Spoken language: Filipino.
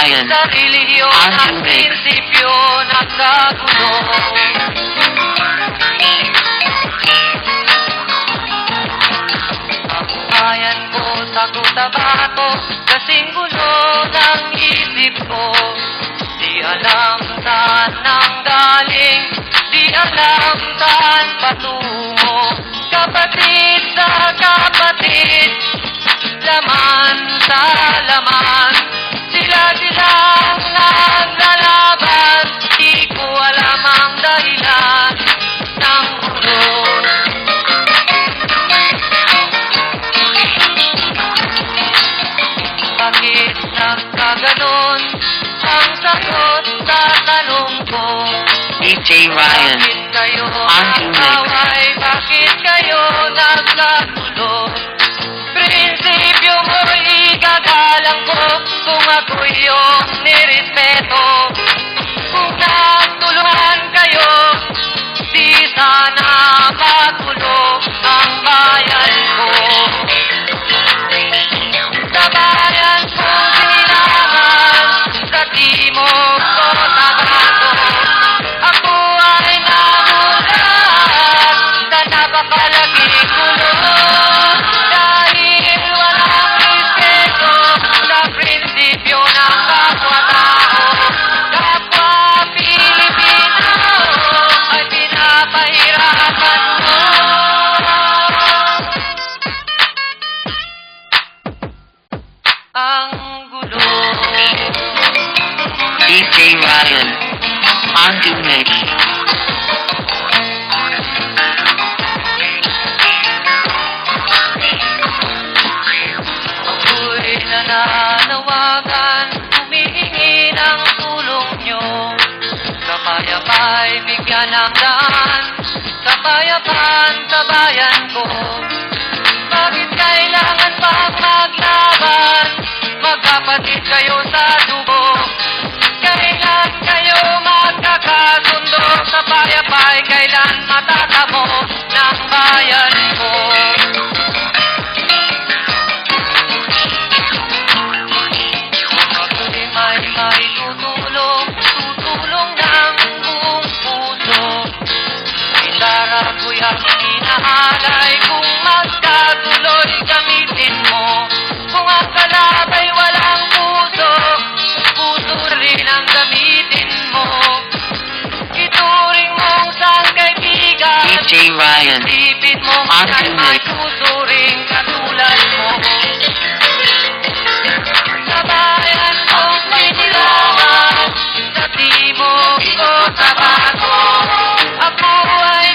Ryan, sa relihiyon at Andrew Nick, prinsipyo nagkagulo. Ang bayan ko sa Cotabato, kasing gulo ng isip ko. Di alam saan nang galing, di alam saan patungo. Kapatid sa kapatid, laman sa laman, sila-silang naglalaban. Di ko alam ang dahilan ng gulo. Bakit nagkaganon ang sagot sa tanong ko? DJ Ryan, Bakit kayo Andrew Nick, nag-away? Bakit kayo nagkagulo? Prinsipyo mo'y igagalang ko kung ako'y iyong nirespeto. Kung nagtulungan kayo, di sana magulo ang bayan ko. Sa bayan ko silangan, sa timog ko Cotabato, ako ay namulat sa napakalaking gulo. Dahil walang respeto sa prinsipyo ng kapwa-tao, kapwa Pilipino ay pinapahirapan mo. Ang gulo. DJ Ryan, Andrew Nick, Ako'y nananawagan, humihingi ng tulong nyo. Kapayapa'y bigyan ng daan, kapayapaan sa bayan ko. Bakit kailangan pang maglaban? Magkapatid kayo sa dugo. Kailan kayo magkakasundo? Sa payapa'y kailan matatamo ng bayan ko? Ako'y may tutulong ng buong puso. Gitara ko'y aking inahalay, kung magkagulo'y gamitin mo. Kung ang kalabay walang puso, puso rin ang gamitin mo. Ituring mong sang kaibigan, DJ Ryan, isipin mong Andrew siya'y may Nick, puso rin katulad mo. Sa bayan kong sinilangan, sa timog ko Cotabato, ako ay